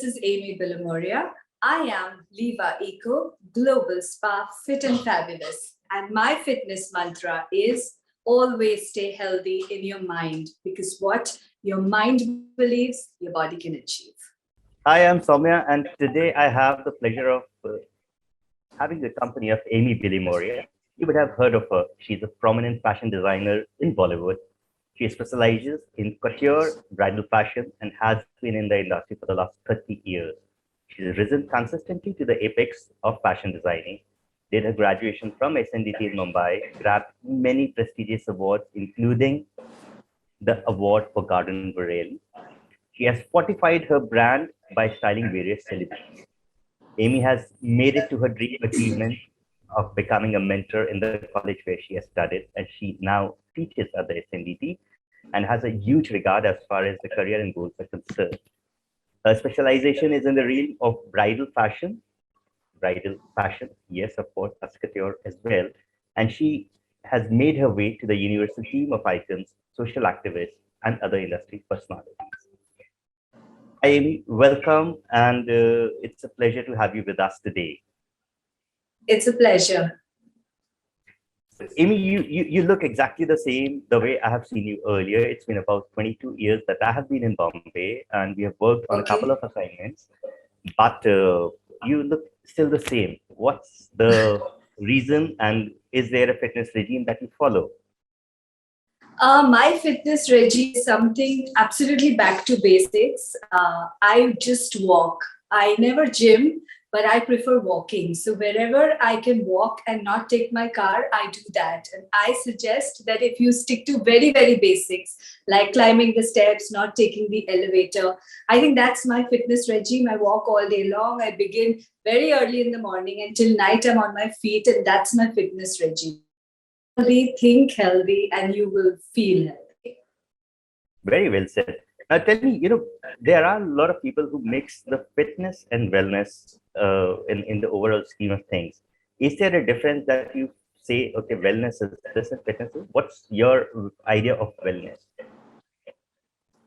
this is AMY BILLIMORIA. I am Livaeco GlobalSpa Fit and Fabulous. And my fitness mantra is always stay healthy in your mind, because what your mind believes, your body can achieve. Hi, I'm Soumya, and today I have the pleasure of having the company of AMY BILLIMORIA. You would have heard of her. She's a prominent fashion designer in Bollywood. She specializes in couture, bridal fashion, and has been in the industry for the last 30 years. She's risen consistently to the apex of fashion designing, did her graduation from SNDT in Mumbai, grabbed many prestigious awards, including the award for Garden Vareli. She has fortified her brand by styling various celebrities. Amy has made it to her dream achievement of becoming a mentor in the college where she has studied, and she now teaches at the SNDT and has a huge regard as far as the career and goals are concerned. Her specialization is in the realm of bridal fashion, yes, of course, as couture as well. And she has made her way to the universal team of icons, social activists, and other industry personalities. Hi, Amy, welcome, and it's a pleasure to have you with us today. It's a pleasure. Amy, you look exactly the same the way I have seen you earlier. It's been about 22 years that I have been in Bombay, and we have worked on a couple of assignments, but you look still the same. What's the reason, and is there a fitness regime that you follow? My fitness regime is something absolutely back to basics. I just walk. I never gym, but I prefer walking. So wherever I can walk and not take my car, I do that. And I suggest that if you stick to very, very basics, like climbing the steps, not taking the elevator, I think that's my fitness regime. I walk all day long. I begin very early in the morning until night I'm on my feet, and that's my fitness regime. Healthy, think healthy, and you will feel healthy. Very well said. Tell me, there are a lot of people who mix the fitness and wellness in the overall scheme of things. Is there a difference that you say, okay, wellness is this and fitness is? What's your idea of wellness?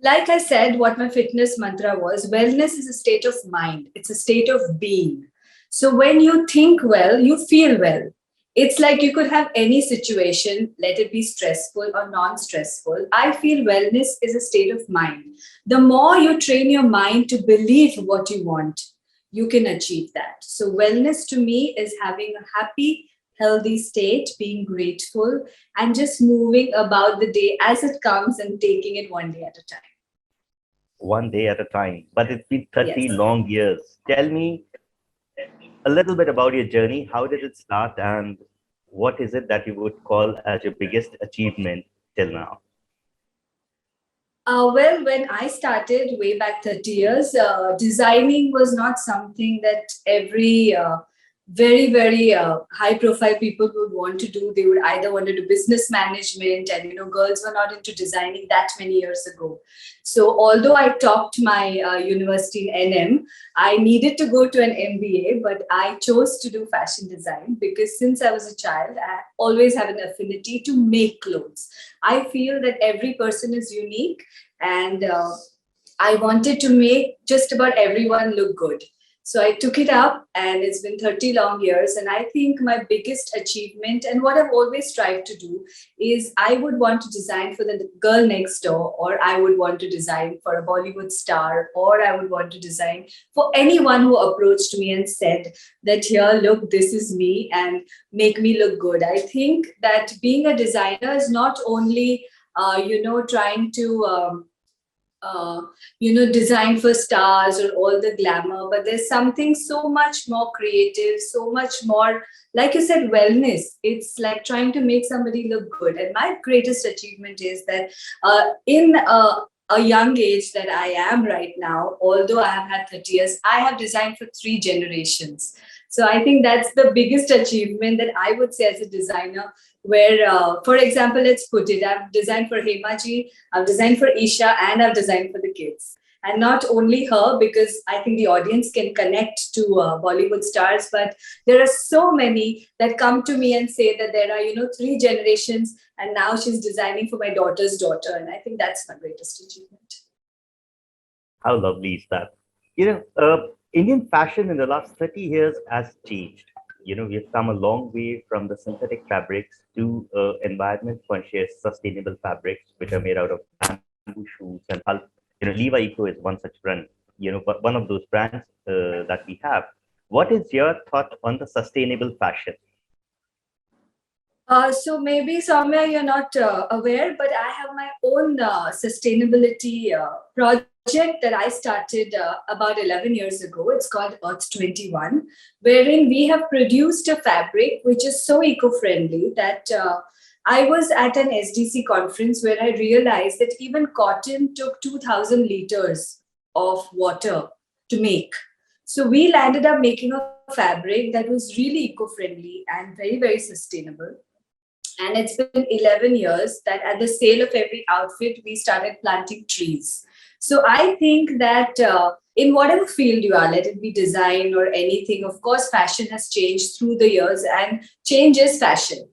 Like I said, what my fitness mantra was, wellness is a state of mind. It's a state of being. So when you think well, you feel well. It's like you could have any situation, let it be stressful or non-stressful. I feel wellness is a state of mind. The more you train your mind to believe what you want, you can achieve that. So wellness to me is having a happy, healthy state, being grateful, and just moving about the day as it comes and taking it one day at a time. One day at a time. But it's been 30 long years. Tell me a little bit about your journey. How did it start, and what is it that you would call as your biggest achievement till now? Well, when I started way back 30 years, designing was not something that every very, very high profile people would want to do. They would either want to do business management, and girls were not into designing that many years ago. So although I topped my university in NM, I needed to go to an MBA, but I chose to do fashion design because since I was a child, I always have an affinity to make clothes. I feel that every person is unique, and I wanted to make just about everyone look good. So I took it up, and it's been 30 long years. And I think my biggest achievement, and what I've always tried to do, is I would want to design for the girl next door, or I would want to design for a Bollywood star, or I would want to design for anyone who approached me and said that, here, look, this is me, and make me look good. I think that being a designer is not only, trying to design for stars or all the glamour, but there's something so much more creative, so much more, like you said, wellness. It's like trying to make somebody look good. And my greatest achievement is that in a young age that I am right now, although I have had 30 years, I have designed for 3 generations. So I think that's the biggest achievement that I would say as a designer, where, for example, let's put it, I've designed for Hemaji, I've designed for Isha, and I've designed for the kids. And not only her, because I think the audience can connect to Bollywood stars, but there are so many that come to me and say that there are, 3 generations, and now she's designing for my daughter's daughter. And I think that's my greatest achievement. How lovely is that? Indian fashion in the last 30 years has changed. We've come a long way from the synthetic fabrics to environment conscious, sustainable fabrics, which are made out of bamboo shoes and pulp. Livaeco is one such brand, but one of those brands that we have. What is your thought on the sustainable fashion? So maybe, Soumya, you're not aware, but I have my own sustainability project that I started about 11 years ago. It's called Earth 21, wherein we have produced a fabric which is so eco-friendly that I was at an SDC conference where I realized that even cotton took 2,000 liters of water to make. So we landed up making a fabric that was really eco-friendly and very, very sustainable. And it's been 11 years that at the sale of every outfit, we started planting trees. So I think that in whatever field you are, let it be design or anything, of course, fashion has changed through the years and change is fashion.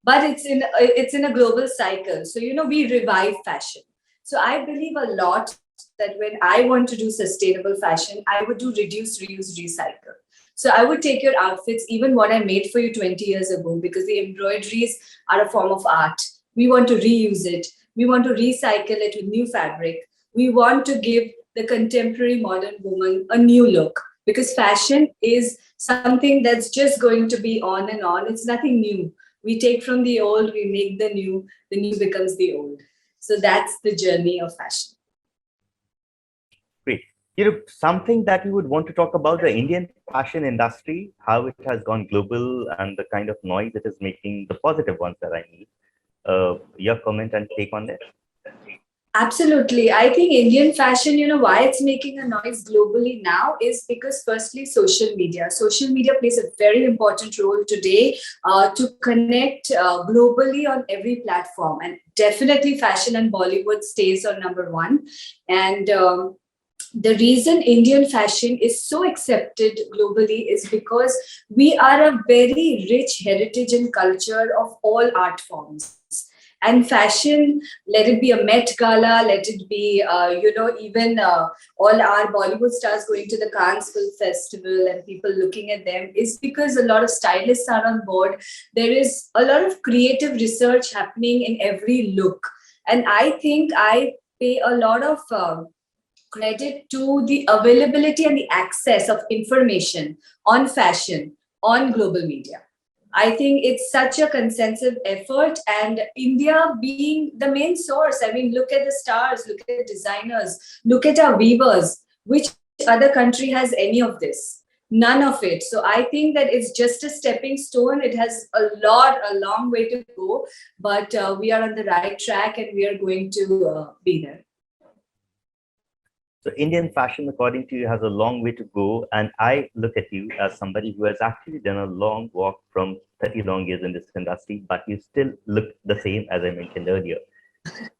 But it's in a global cycle. So, we revive fashion. So I believe a lot that when I want to do sustainable fashion, I would do reduce, reuse, recycle. So I would take your outfits, even what I made for you 20 years ago, because the embroideries are a form of art. We want to reuse it. We want to recycle it with new fabric. We want to give the contemporary modern woman a new look, because fashion is something that's just going to be on and on. It's nothing new. We take from the old, we make the new becomes the old. So that's the journey of fashion. Great. Something that you would want to talk about the Indian fashion industry, how it has gone global and the kind of noise it is making, the positive ones that I need. Your comment and take on that? Absolutely. I think Indian fashion, why it's making a noise globally now is because firstly, social media. Social media plays a very important role today to connect globally on every platform. And definitely fashion and Bollywood stays on number one. And the reason Indian fashion is so accepted globally is because we are a very rich heritage and culture of all art forms. And fashion, let it be a Met Gala, let it be, even all our Bollywood stars going to the Cannes Film Festival and people looking at them, is because a lot of stylists are on board. There is a lot of creative research happening in every look. And I think I pay a lot of credit to the availability and the access of information on fashion on global media. I think it's such a consensus effort, and India being the main source. I mean, look at the stars, look at the designers, look at our weavers. Which other country has any of this? None of it. So I think that it's just a stepping stone. It has a long way to go, but we are on the right track and we are going to be there. So Indian fashion, according to you, has a long way to go. And I look at you as somebody who has actually done a long walk from 30 long years in this industry, but you still look the same as I mentioned earlier.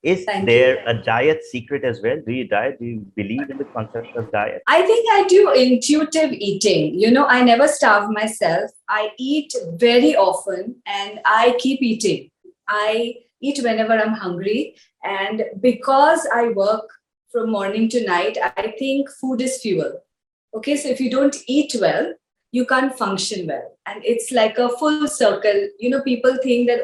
Is there a diet secret as well? Do you diet? Do you believe in the concept of diet? I think I do intuitive eating. I never starve myself. I eat very often and I keep eating. I eat whenever I'm hungry. And because I work from morning to night, I think food is fuel. Okay, so if you don't eat well, you can't function well. And it's like a full circle. People think that,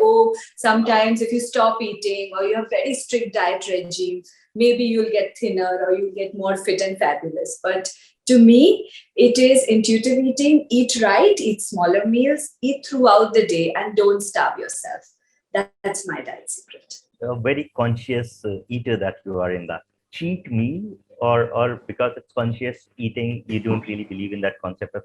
sometimes if you stop eating or you have very strict diet regime, maybe you'll get thinner or you'll get more fit and fabulous. But to me, it is intuitive eating. Eat right, eat smaller meals, eat throughout the day, and don't starve yourself. That's my diet secret. A very conscious eater that you are in that. Cheat meal, or because it's conscious eating, you don't really believe in that concept of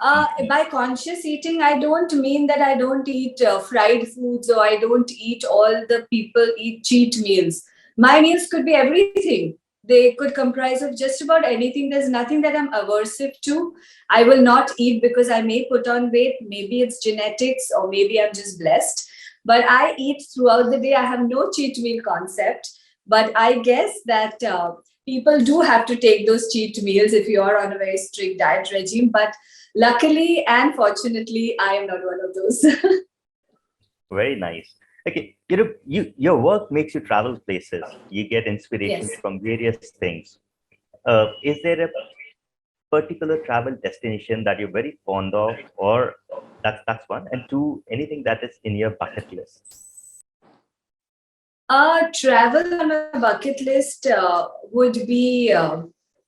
by conscious eating, I don't mean that I don't eat fried foods or I don't eat all the people eat cheat meals. My meals could be everything. They could comprise of just about anything. There's nothing that I'm aversive to. I will not eat because I may put on weight. Maybe it's genetics or maybe I'm just blessed. But I eat throughout the day. I have no cheat meal concept. But I guess that people do have to take those cheat meals if you are on a very strict diet regime. But luckily and fortunately, I am not one of those. Very nice. Okay, your work makes you travel places. You get inspiration from various things. Is there a particular travel destination that you're very fond of, or that's one. And two, anything that is in your bucket list. Travel on my bucket list would be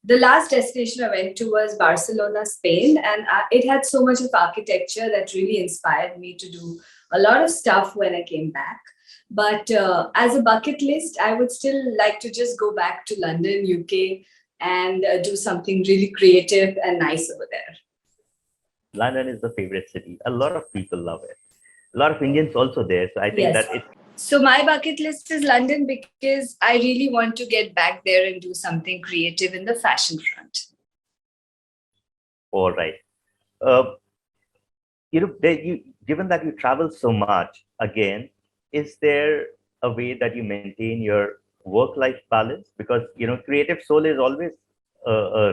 the last destination I went to was Barcelona, Spain, and it had so much of architecture that really inspired me to do a lot of stuff when I came back. But as a bucket list, I would still like to just go back to London, UK, and do something really creative and nice over there. London is the favorite city. A lot of people love it. A lot of Indians also there. So I think Yes. that it's So my bucket list is London because I really want to get back there and do something creative in the fashion front. all right. Given that you travel so much, again, is there a way that you maintain your work-life balance? Because creative soul is always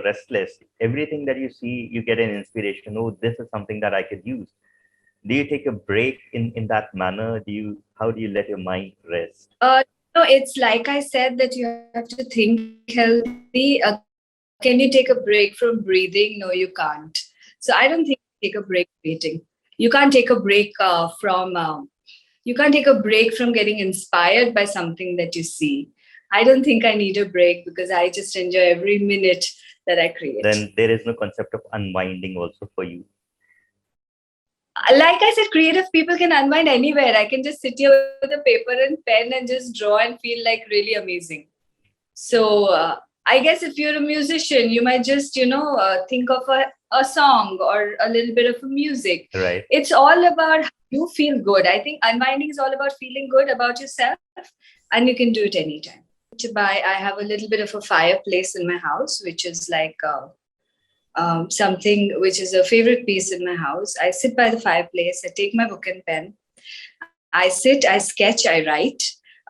restless. Everything that you see, you get an inspiration. Oh, this is something that I could use. Do you take a break in that manner? How do you let your mind rest? No, it's like I said that you have to think healthy. Can you take a break from breathing? No, you can't. So I don't think you take a break breathing. You can't take a break you can't take a break from getting inspired by something that you see. I don't think I need a break because I just enjoy every minute that I create. Then there is no concept of unwinding also for you. Like I said, creative people can unwind anywhere. I can just sit here with a paper and pen and just draw and feel like really amazing. So I guess if you're a musician, you might just, think of a song or a little bit of music. Right. It's all about how you feel good. I think unwinding is all about feeling good about yourself, and you can do it anytime. I have a little bit of a fireplace in my house, which is like something which is a favorite piece in my house. I sit by the fireplace, I take my book and pen, I sit, I sketch, I write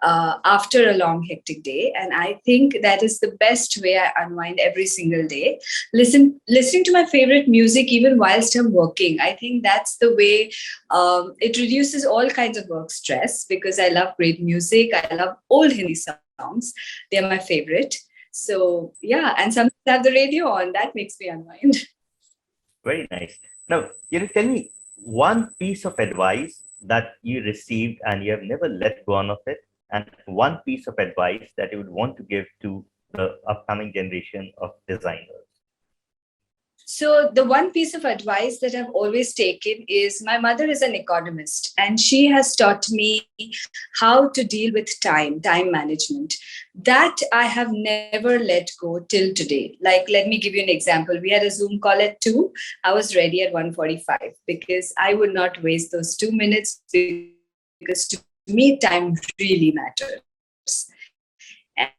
after a long, hectic day. And I think that is the best way I unwind every single day. Listening to my favorite music even whilst I'm working. I think that's the way it reduces all kinds of work stress because I love great music. I love old Hindi songs. They're my favorite. So yeah, and sometimes I have the radio on. That makes me unwind. Very nice. Now, tell me one piece of advice that you received and you have never let go of it, and one piece of advice that you would want to give to the upcoming generation of designers. So the one piece of advice that I've always taken is my mother is an economist and she has taught me how to deal with time management. That I have never let go till today. Like, let me give you an example. We had a Zoom call at 2. I was ready at 1:45 because I would not waste those 2 minutes because to me, time really matters.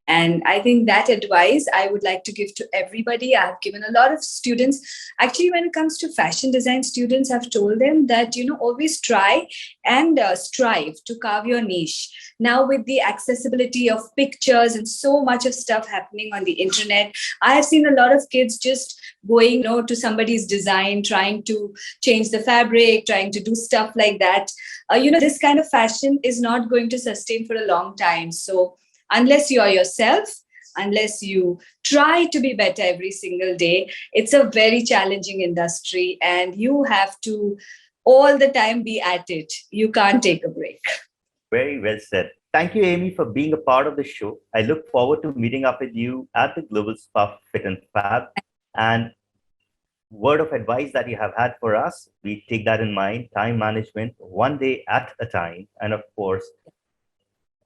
And I think that advice I would like to give to everybody. I've given a lot of students. Actually, when it comes to fashion design students, I've told them that, always try and strive to carve your niche. Now, with the accessibility of pictures and so much of stuff happening on the internet, I have seen a lot of kids just going to somebody's design, trying to change the fabric, trying to do stuff like that. This kind of fashion is not going to sustain for a long time. So unless you are yourself, unless you try to be better every single day, it's a very challenging industry and you have to all the time be at it. You can't take a break. Very well said. Thank you, Amy, for being a part of the show. I look forward to meeting up with you at the GlobalSpa Fit Fab. And word of advice that you have had for us, we take that in mind. Time management, one day at a time. And of course,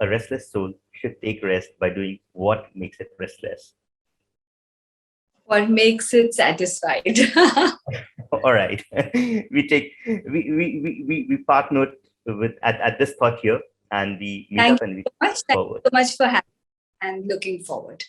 a restless soul should take rest by doing what makes it restless. What makes it satisfied. All right. we part note with at this thought here, and we meet up and we Thank you so much for having me and looking forward.